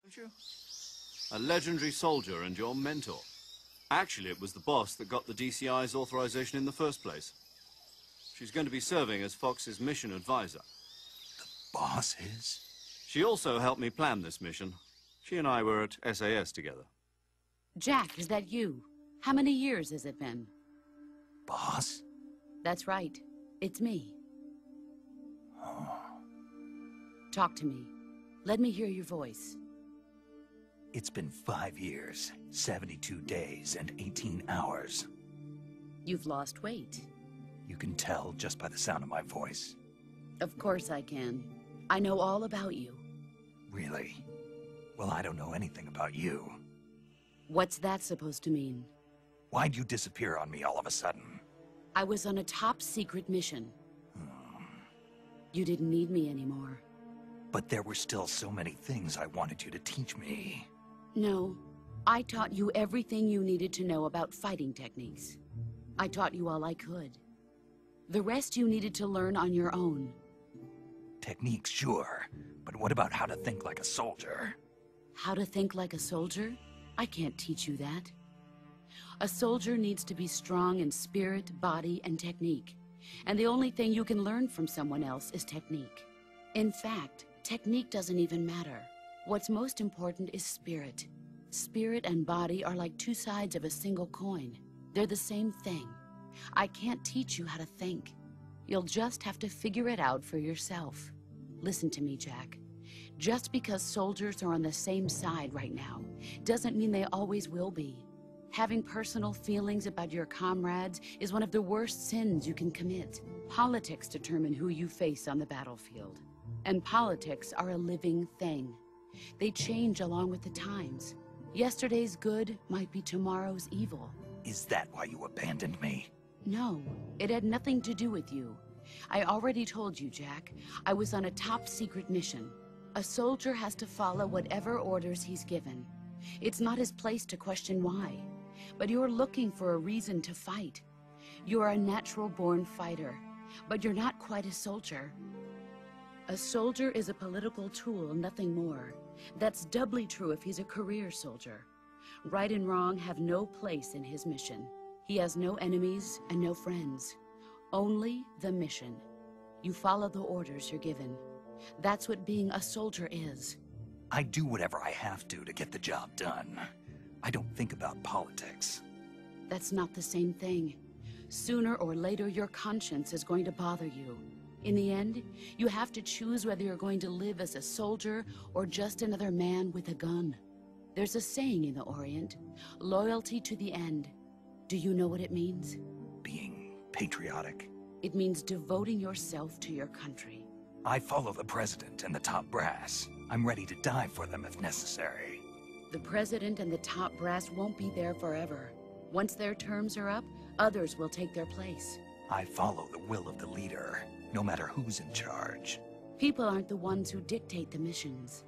Don't you? A legendary soldier and your mentor. Actually, it was the boss that got the DCI's authorization in the first place. She's going to be serving as Fox's mission advisor. The boss is? She also helped me plan this mission. She and I were at SAS together. Jack, is that you? How many years has it been? Boss? That's right. It's me. Oh. Talk to me. Let me hear your voice. It's been 5 years, 72 days, and 18 hours. You've lost weight. You can tell just by the sound of my voice. Of course I can. I know all about you. Really? Well, I don't know anything about you. What's that supposed to mean? Why'd you disappear on me all of a sudden? I was on a top-secret mission. You didn't need me anymore. But there were still so many things I wanted you to teach me. No. I taught you everything you needed to know about fighting techniques. I taught you all I could. The rest you needed to learn on your own. Techniques, sure. But what about how to think like a soldier? How to think like a soldier? I can't teach you that. A soldier needs to be strong in spirit, body, and technique. And the only thing you can learn from someone else is technique. In fact, technique doesn't even matter. What's most important is spirit. Spirit and body are like two sides of a single coin. They're the same thing. I can't teach you how to think. You'll just have to figure it out for yourself. Listen to me, Jack. Just because soldiers are on the same side right now doesn't mean they always will be. Having personal feelings about your comrades is one of the worst sins you can commit. Politics determine who you face on the battlefield. And politics are a living thing. They change along with the times. Yesterday's good might be tomorrow's evil. Is that why you abandoned me? No, it had nothing to do with you. I already told you, Jack. I was on a top-secret mission. A soldier has to follow whatever orders he's given. It's not his place to question why. But you're looking for a reason to fight. You're a natural-born fighter, but you're not quite a soldier. A soldier is a political tool, nothing more. That's doubly true if he's a career soldier. Right and wrong have no place in his mission. He has no enemies and no friends. Only the mission. You follow the orders you're given. That's what being a soldier is. I do whatever I have to get the job done. I don't think about politics. That's not the same thing. Sooner or later, your conscience is going to bother you. In the end, you have to choose whether you're going to live as a soldier or just another man with a gun. There's a saying in the Orient, loyalty to the end. Do you know what it means? Being patriotic. It means devoting yourself to your country. I follow the president and the top brass. I'm ready to die for them if necessary. The president and the top brass won't be there forever. Once their terms are up, others will take their place. I follow the will of the leader, no matter who's in charge. People aren't the ones who dictate the missions.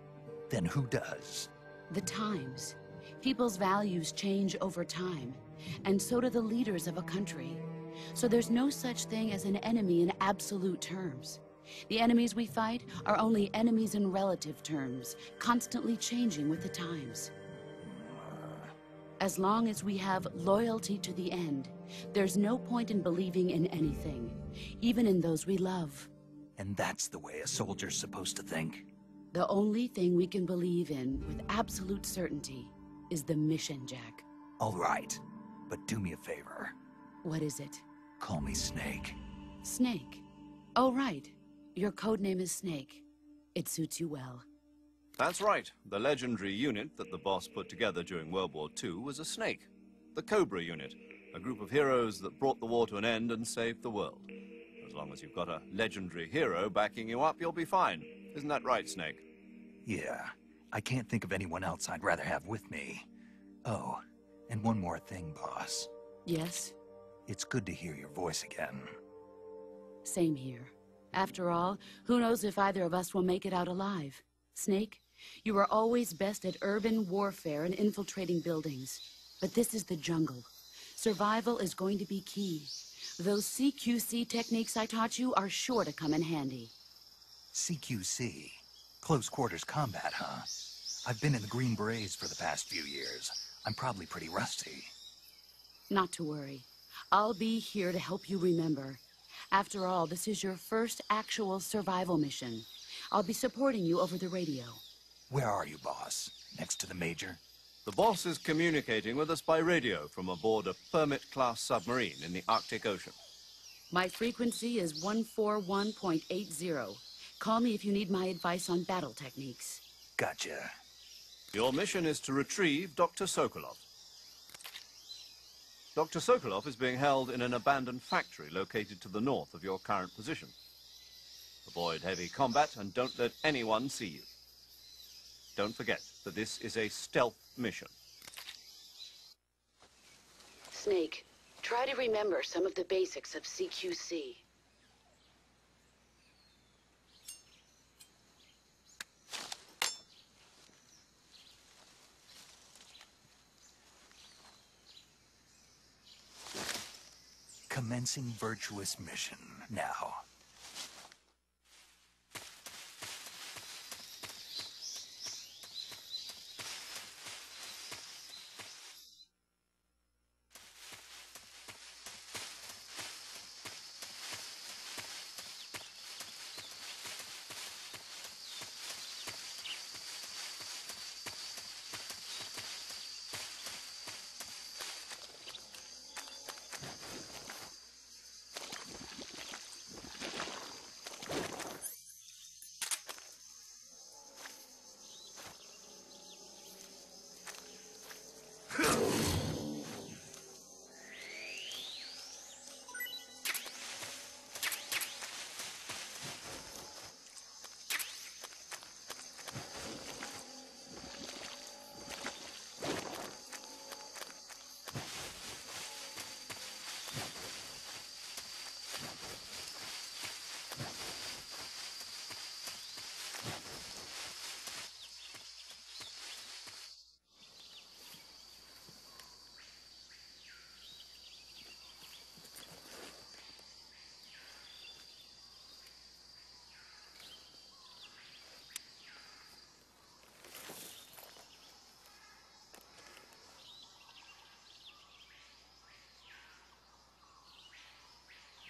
Then who does? The times. People's values change over time, and so do the leaders of a country. So there's no such thing as an enemy in absolute terms. The enemies we fight are only enemies in relative terms, constantly changing with the times. As long as we have loyalty to the end, there's no point in believing in anything, even in those we love. And that's the way a soldier's supposed to think? The only thing we can believe in with absolute certainty is the mission, Jack. All right, but do me a favor. What is it? Call me Snake. Snake? Oh, right. Your code name is Snake. It suits you well. That's right. The legendary unit that the boss put together during World War II was a snake. The Cobra unit, a group of heroes that brought the war to an end and saved the world. As long as you've got a legendary hero backing you up, you'll be fine. Isn't that right, Snake? Yeah. I can't think of anyone else I'd rather have with me. Oh, and one more thing, boss. Yes? It's good to hear your voice again. Same here. After all, who knows if either of us will make it out alive? Snake, you are always best at urban warfare and infiltrating buildings. But this is the jungle. Survival is going to be key. Those CQC techniques I taught you are sure to come in handy. CQC? Close quarters combat, huh? I've been in the Green Berets for the past few years. I'm probably pretty rusty. Not to worry. I'll be here to help you remember. After all, this is your first actual survival mission. I'll be supporting you over the radio. Where are you, boss? Next to the Major? The boss is communicating with us by radio from aboard a Permit-class submarine in the Arctic Ocean. My frequency is 141.80. Call me if you need my advice on battle techniques. Gotcha. Your mission is to retrieve Dr. Sokolov. Dr. Sokolov is being held in an abandoned factory located to the north of your current position. Avoid heavy combat and don't let anyone see you. Don't forget that this is a stealth mission. Snake, try to remember some of the basics of CQC. Commencing virtuous mission now.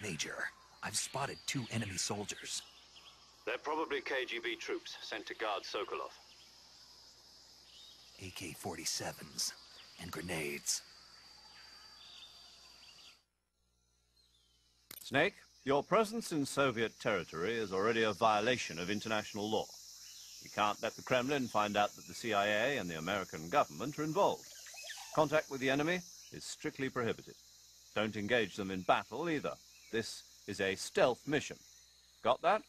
Major, I've spotted 2 enemy soldiers. They're probably KGB troops sent to guard Sokolov. AK-47s and grenades. Snake, your presence in Soviet territory is already a violation of international law. You can't let the Kremlin find out that the CIA and the American government are involved. Contact with the enemy is strictly prohibited. Don't engage them in battle either. This is a stealth mission. Got that?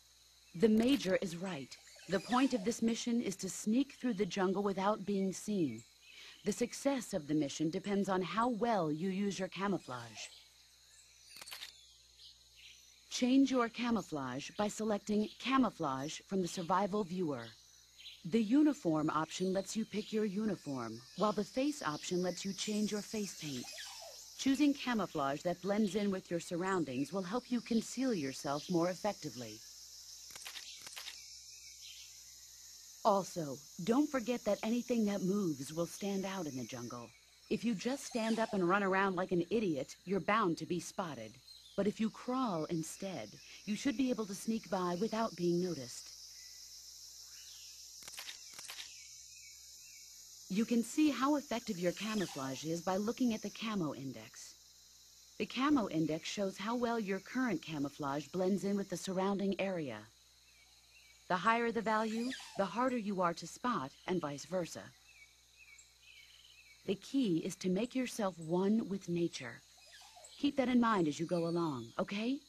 The Major is right. The point of this mission is to sneak through the jungle without being seen. The success of the mission depends on how well you use your camouflage. Change your camouflage by selecting Camouflage from the Survival Viewer. The Uniform option lets you pick your uniform, while the Face option lets you change your face paint. Choosing camouflage that blends in with your surroundings will help you conceal yourself more effectively. Also, don't forget that anything that moves will stand out in the jungle. If you just stand up and run around like an idiot, you're bound to be spotted. But if you crawl instead, you should be able to sneak by without being noticed. You can see how effective your camouflage is by looking at the Camo Index. The Camo Index shows how well your current camouflage blends in with the surrounding area. The higher the value, the harder you are to spot, and vice versa. The key is to make yourself one with nature. Keep that in mind as you go along, okay?